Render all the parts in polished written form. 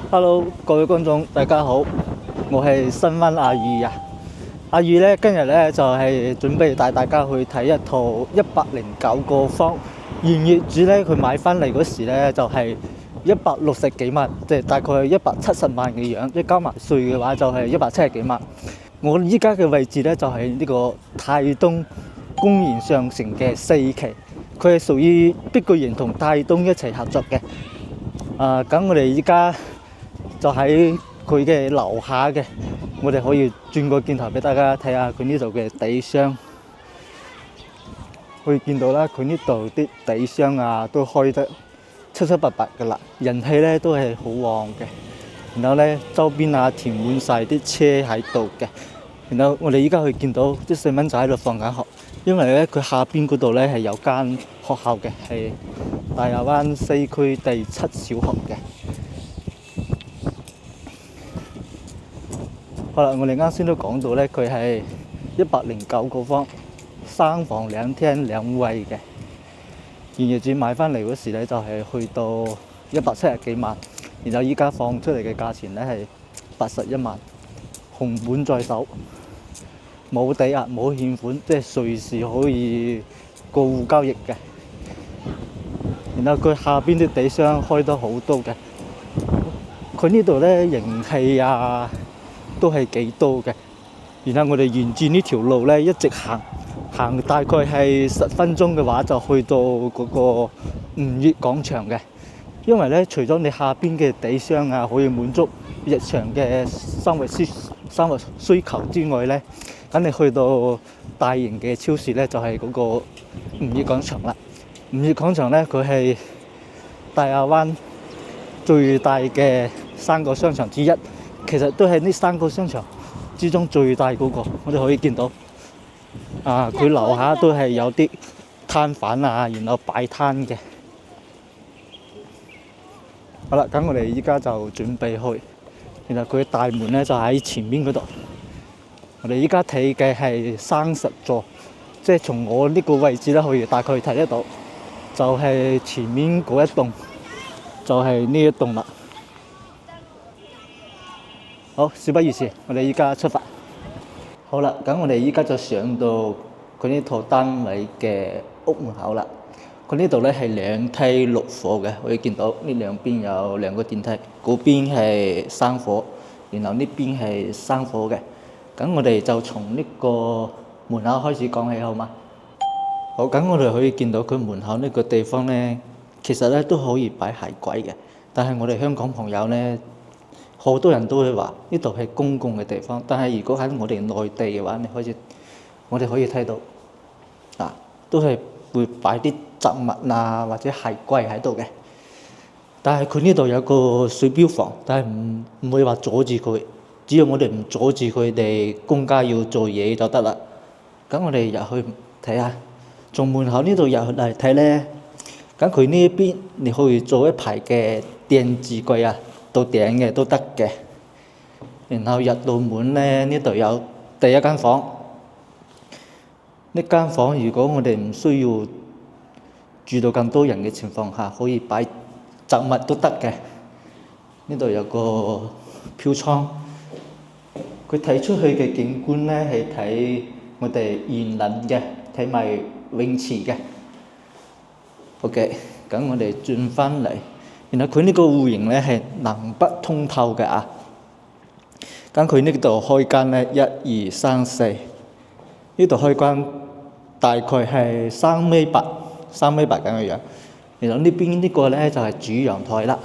Hello，各位觀眾，大家好，我係新灣阿宇啊。阿宇咧今日咧就係準備帶大家去睇一套109個方，現業主咧佢買翻嚟嗰時咧就係160幾萬，即係大概170萬嘅樣，即係加埋稅嘅話就係170幾萬。我依家嘅位置咧就係呢個泰東公園上城嘅4期，佢係屬於碧桂園同泰東一齊合作嘅。咁我哋依家就喺佢嘅樓下嘅，我哋可以轉個鏡頭俾大家睇下佢呢度嘅地箱，可以見到啦，佢呢度啲地箱啊都開得七七八八噶啦，人氣咧都係好旺嘅。然後咧周邊啊填滿晒啲車喺度嘅。然後我哋依家可以見到啲細蚊仔喺度放緊學，因為咧佢下邊嗰度咧係有間學校嘅，係大亞灣西區第7小學嘅。好啦，我哋啱先都講到咧，佢係109個方，3房2廳2衛嘅。現業主買翻嚟嗰時咧就係去到170幾萬，然後依家放出嚟嘅價錢咧係81萬，紅本在手，冇抵押冇欠款，即係隨時可以過戶交易嘅。然後佢下邊啲地箱開得好多嘅，佢呢度咧人氣啊都係幾多嘅。然後我哋沿住呢條路咧一直行大概係10分鐘嘅話就去到嗰個吳悅廣場嘅。因為咧除咗你下邊嘅地箱啊可以滿足日常嘅生活需求之外咧，咁你去到大型嘅超市咧就係嗰個吳悅廣場啦。吳悅廣場咧佢係大亞灣最大嘅3個商場之一，其實都係呢3個商場之中最大嗰個。我哋可以見到佢樓下都係有啲攤販啊，然後擺攤嘅。好啦，咁我哋依家就準備去，然後佢大門咧就喺前面嗰度。我哋依家睇嘅係30座，即係從我呢個位置咧可以大概睇得到，就係前面嗰一棟，就係呢一棟啦。好，事不宜遲，我哋依家出發。好啦，咁我哋依家就上到佢呢套單位嘅屋門口啦。佢呢度咧係2梯6伙嘅，可以見到呢兩邊有2個電梯，嗰邊係3伙，然後呢邊係3伙嘅。咁我哋就從呢個門口開始講起好嗎？好，咁我哋可以見到佢門口呢個地方咧，其實咧都可以擺鞋櫃嘅，但係我哋香港朋友咧，好多人都會話呢度係公共嘅地方，但係如果喺我哋內地嘅話，我哋可以睇到都係會擺啲雜物啊或者鞋櫃喺度嘅。但係佢呢度有個水標房，但係唔會話阻住佢，只要我哋唔阻住佢哋公家要做嘢就得啦。咁我哋入去睇下，從門口呢度入嚟睇咧，咁佢呢邊你可以做一排嘅電子櫃啊，到頂嘅都得嘅。然後入到門咧，呢度有第一間房。呢間房如果我哋唔需要住到咁多人嘅情況下，可以擺雜物都得嘅。呢度有個飄窗，佢睇出去嘅景觀咧係睇我哋園林嘅，睇埋泳池嘅。OK，咁我哋轉翻嚟，然後佢呢個戶型咧係南北通透嘅啊。咁佢呢度開間咧1、2、3、4，呢度開關大概係3米8咁嘅樣。然後呢邊呢個咧就係主陽台啦。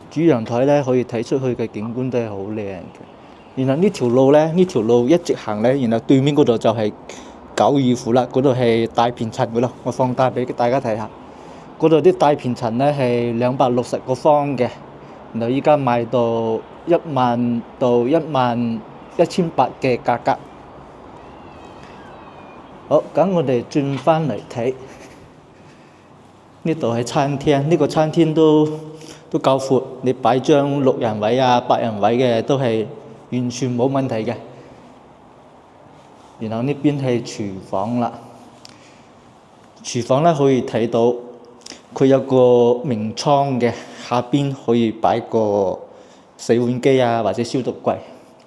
主陽台咧可以睇出去嘅景觀都係好靚嘅。然後呢條路一直行咧，然後對面嗰度就係九二府啦，嗰度係大片層嗰度，我放大俾大家睇下。嗰度啲大片層咧係260個方嘅，然後依家賣到1萬到11800嘅價格。好，咁我哋轉翻嚟睇，呢度係餐廳，呢個餐廳都夠闊，你擺張6人位啊、8人位嘅都係完全冇問題嘅。然後呢邊係廚房啦，廚房咧可以睇到佢有個明窗嘅，下邊可以擺個洗碗機啊，或者消毒櫃。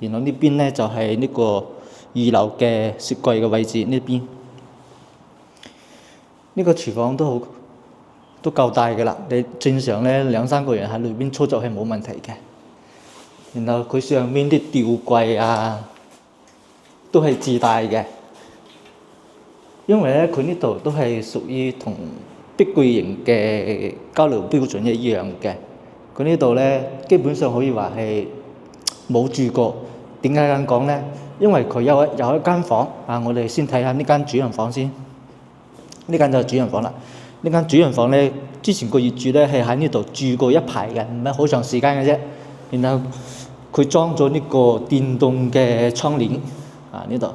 然後呢邊咧就係呢個二樓嘅雪櫃嘅位置呢邊。呢個廚房都夠大嘅啦，你正常咧2-3個人喺裏邊操作係冇問題嘅。然後佢上面啲吊櫃啊都係自帶嘅，因為咧佢呢度都係屬於同碧桂園嘅交流標準一樣嘅。佢呢度咧基本上可以話係冇住過。點解咁講咧？因為佢有一間房啊，我哋先睇下呢間主人房先。呢間就係主人房啦。呢間主人房咧，之前個業主咧係喺呢度住過一排嘅，唔係好長時間嘅啫。然後佢裝咗呢個電動嘅窗簾啊，呢度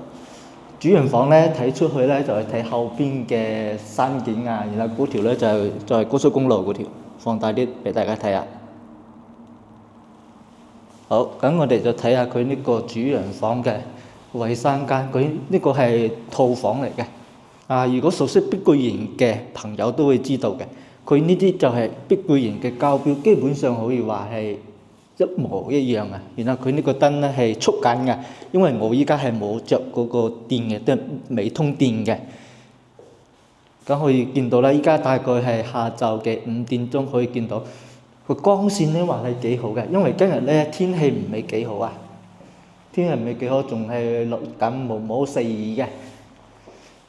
主人房咧睇出去咧就係睇後邊嘅山景啊。然後嗰條咧就係高速公路嗰條，放大啲俾大家睇下。好，咁我哋就睇下佢呢個主人房嘅衞生間。佢呢個係套房嚟嘅。啊，如果熟悉碧桂園嘅朋友都會知道嘅，佢呢啲就係碧桂園嘅膠標，基本上可以話係一模一樣啊。然後佢呢個燈咧係速緊嘅，因為我依家係冇着嗰個電嘅，都係未通電嘅。咁可以見到啦，依家大概係下晝嘅5點鐘，可以見到個光線咧還係幾好嘅，因為今日咧天氣唔係幾好啊，天氣唔係幾好，仲係落緊毛毛細雨嘅。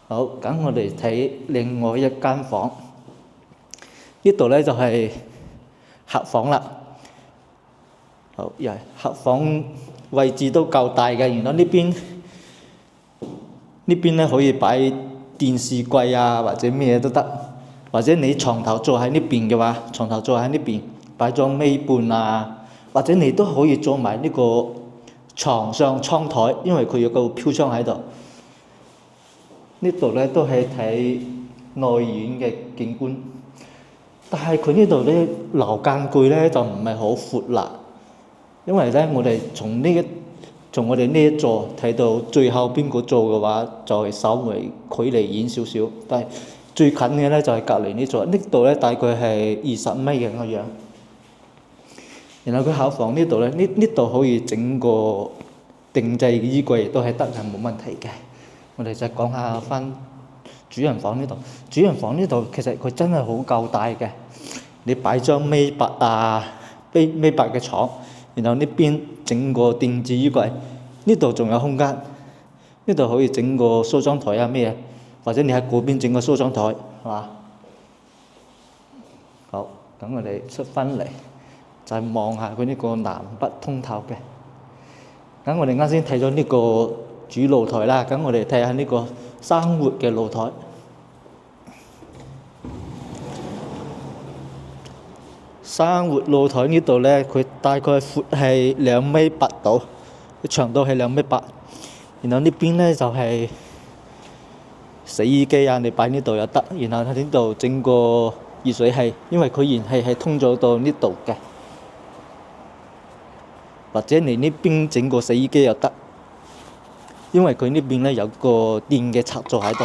好，咁我哋睇另外一間房，呢度咧就係客房啦。好，又係客房，位置都夠大嘅。然後呢邊咧可以擺電視櫃啊，或者咩都得。或者你床頭坐喺呢邊嘅話，床頭坐喺呢邊擺張尾盤啊，或者你都可以坐埋呢個床上窗台，因為佢有個飄窗喺度。呢度咧都係睇內院嘅景觀，但係佢呢度咧樓間距咧就唔係好闊啦，因為咧我哋從我哋呢一座睇到最後邊個座嘅話，就係稍微距離遠少少，但係最近嘅咧就係隔離呢座，呢度咧大概係20米嘅個樣。然後佢客房呢度咧，呢度可以整個定製嘅衣櫃都係得，係冇問題嘅。我哋就講下翻主人房呢度。主人房呢度其實佢真係好夠大嘅，你擺張尾白啊，尾白嘅床，然後呢邊整個電子衣櫃，呢度仲有空間，呢度可以整個梳妝台啊咩，或者你喺嗰邊整個梳妝台，係嘛？好，咁我哋出翻嚟就係望下佢呢個南北通透嘅。咁我哋啱先睇咗呢個主露台啦，咁我哋睇下呢個生活嘅露台。生活露台呢度咧，佢大概闊係2.8米度，長度係2.8米。然後呢邊咧就係洗衣機啊，你擺呢度又得。然後喺呢度整個熱水器，因為佢燃氣係通咗到呢度嘅，或者你呢邊整個洗衣機又得。因為佢呢邊咧有個電嘅插座喺度，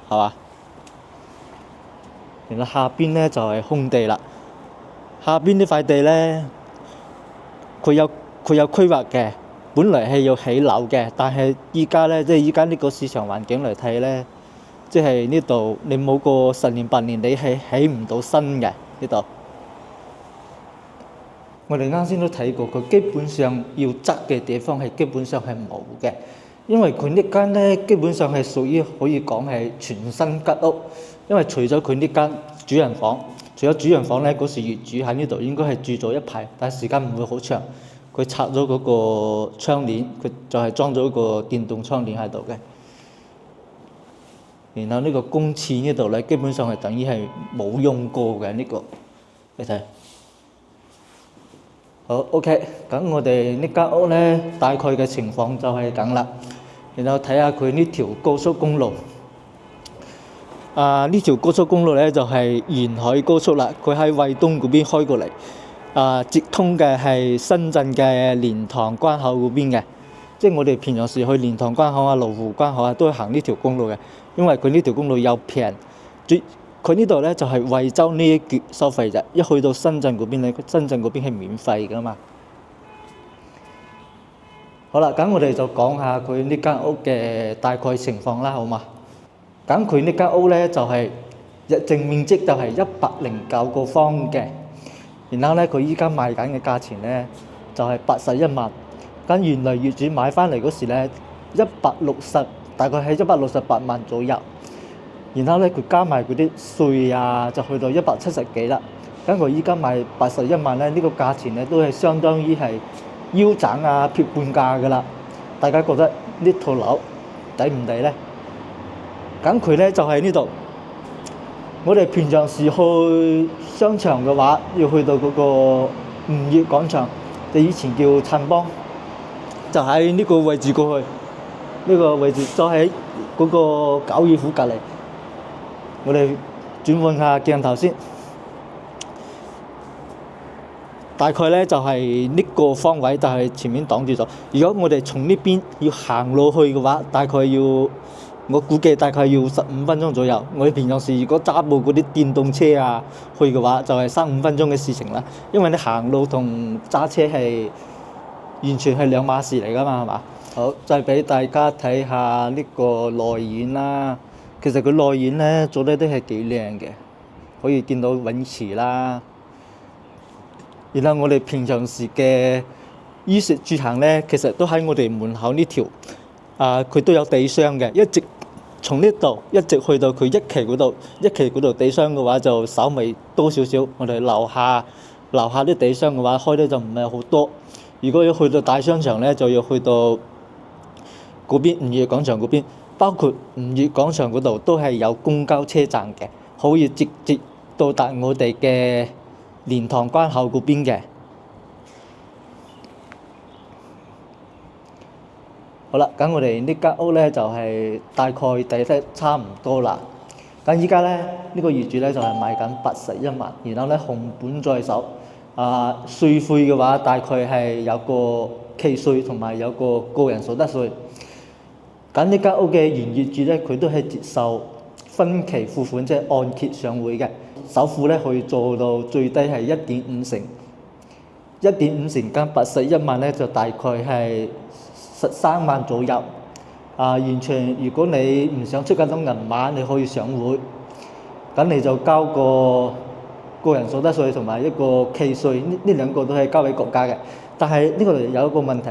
係嘛？然後下邊咧就係空地啦。下邊呢塊地咧，佢有規劃嘅，本來係要起樓嘅，但係依家咧，即係依家呢個市場環境嚟睇咧，即係呢度你冇個10年8年，你係起唔到新嘅呢度。我哋啱先都睇過，佢基本上要執嘅地方係基本上係冇嘅，因為佢呢間咧基本上係屬於可以講係全新吉屋，因為除咗佢呢間主人房，除咗主人房咧，嗰時業主喺呢度應該係住咗一排，但係時間唔會好長。佢拆咗嗰個窗簾，佢就係裝咗個電動窗簾喺度嘅。然後呢個公廁呢度咧，基本上係等於係冇用過嘅呢個，你睇。好 OK，咁我哋呢間屋咧大概嘅情況就係咁啦。然後睇下佢呢條高速公路。呢條高速公路咧就係沿海高速啦，佢喺惠東嗰邊開過嚟，接通嘅係深圳嘅蓮塘關口嗰邊嘅，即係我哋平常時去蓮塘關口啊、羅湖關口啊，都係行呢條公路嘅，因為佢呢條公路又平，佢呢度咧就係惠州呢一橛收費啫，一去到深圳嗰邊咧，深圳嗰邊係免費噶嘛。好啦，咁我哋就講下佢呢間屋嘅大概情況啦，好嘛？咁佢呢間屋咧就係日淨面積就係109個方嘅，然後咧佢依家賣緊嘅價錢咧就係81萬。咁原來業主買翻嚟嗰時咧大概係168萬左右。然後咧佢加埋嗰啲稅啊，就去到170幾啦。咁佢依家賣81萬咧，呢個價錢咧都係相當於係腰斬啊撇半價噶啦。大家覺得呢套樓抵唔抵咧？咁佢咧就喺呢度。我哋平常時去商場嘅話，要去到嗰個吳業廣場，就以前叫燦邦，就喺呢個位置過去。呢個位置就喺嗰個九耳虎隔離。我哋轉換下鏡頭先，大概咧就係呢個方位，但係前面擋住咗。如果我哋從呢邊要行路去嘅話，我估計大概要15分鐘左右。我哋平常時如果揸部嗰啲電動車啊去嘅話，就係3-5分鐘嘅事情啦。因為你行路同揸車係完全係兩碼事嚟噶嘛，係嘛？好，再俾大家睇下呢個內院啦。其實佢內院咧做得都係幾靚嘅，可以見到泳池啦。然後我哋平常時嘅衣食住行咧，其實都喺我哋門口呢條佢都有地箱嘅，一直從呢度一直去到佢一期嗰度。一期嗰度地箱嘅話就稍微多少少。我哋樓下啲地箱嘅話開得就唔係好多。如果要去到大商場咧，就要去到嗰邊吳業廣場嗰邊。包括吳業廣場嗰度都係有公交車站嘅，可以直接到達我哋嘅蓮塘關口嗰邊嘅。好啦，咁我哋呢間屋咧就係大概睇得差唔多啦。咁依家咧呢個業主咧就係賣緊81萬，然後咧紅本在手。稅費嘅話大概係有個契稅同埋有個個人所得稅。咁呢間屋嘅原業主咧，佢都係接受分期付款，即係按揭上會嘅。首付咧可以做到最低係1.5成，1.5成加81萬咧就大概係13萬左右。完全如果你唔想出咁多銀碼，你可以上會，咁你就交個人所得稅同埋一個契稅，呢兩個都係交俾國家嘅。但係呢個有一個問題。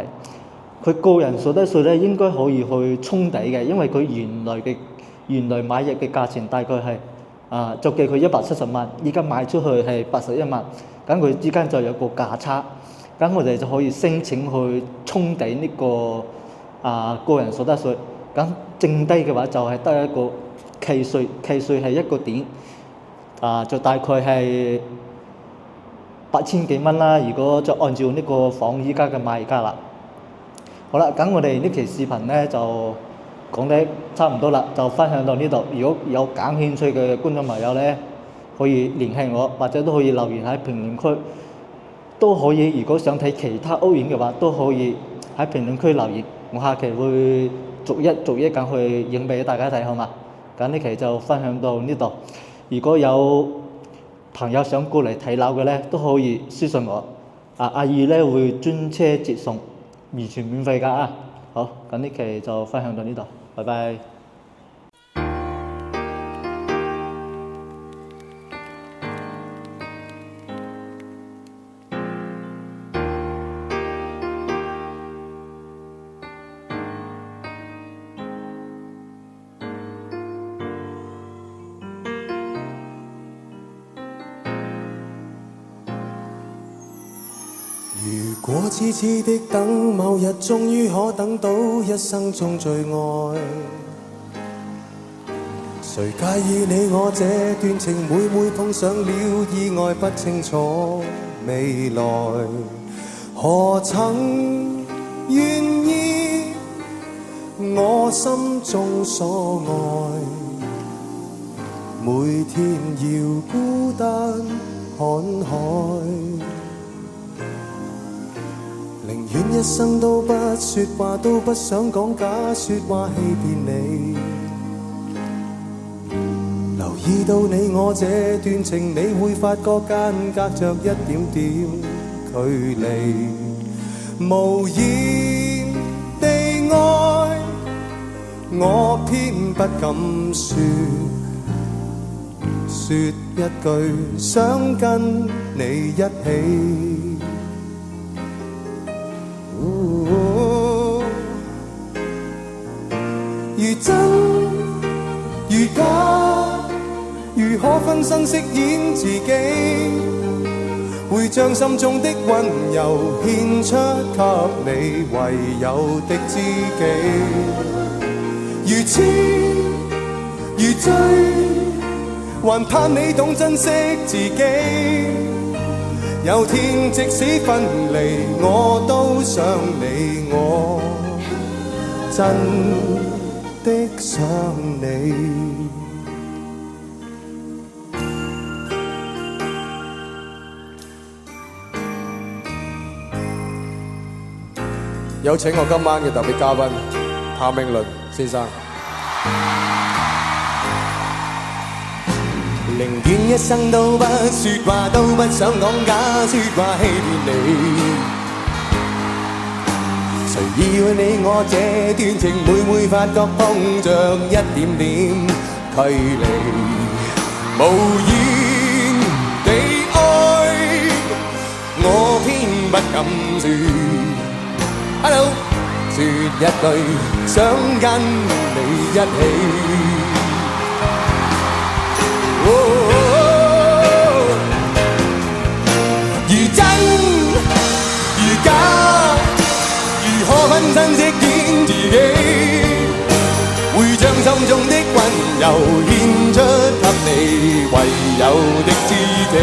佢個人所得稅咧應該可以去沖抵嘅，因為佢原來買入嘅價錢大概係就計佢170萬，依家賣出去係81萬，咁佢之間就有個價差，咁我哋就可以申請去沖抵呢個個人所得稅，咁剩低嘅話就係得一個契稅，契稅係一個點，就大概係8000幾蚊啦。如果就按照呢個房依家嘅賣價啦。好啦，咁我哋呢期視頻咧就講得差唔多啦，就分享到呢度。如果有感興趣嘅觀眾朋友咧，可以聯繫我，或者都可以留言喺評論區，都可以。如果想睇其他屋苑嘅話，都可以喺評論區留言，我下期會逐一咁去影俾大家睇，好嘛？咁呢期就分享到呢度。如果有朋友想過嚟睇樓嘅咧，都可以私信我，阿姨咧會專車接送。完全免費㗎。好，咁呢期就分享到呢度，拜拜。如果痴痴的等，某日終於可等到一生中最愛，誰介意你我這段情，每碰上了意外，不清楚未來，何曾願意我心中所愛，每天要孤單看海，寧願一生都不說話，都不想講假說話欺騙你。留意到你我這段情，你會發覺間隔着一點點距離，無言地愛，我偏不敢說一句想跟你一起。如真如假，如何分身飾演自己，會將心中的溫柔獻出給你唯有的知己。如痴如醉，還盼你懂珍惜自己。有天即使分離，我都想你，我真的想你。有請我今晚嘅特別嘉賓譚詠麟先生。寧願一生都不說話，都不想講假說話欺騙你。誰要你我這段情，每發覺碰着一點點距離，無言地愛，我偏不敢說。Hello， 說一句想跟你一起。如真如假，如何分身飾演自己，會將心中的溫柔獻出給你唯有的知己。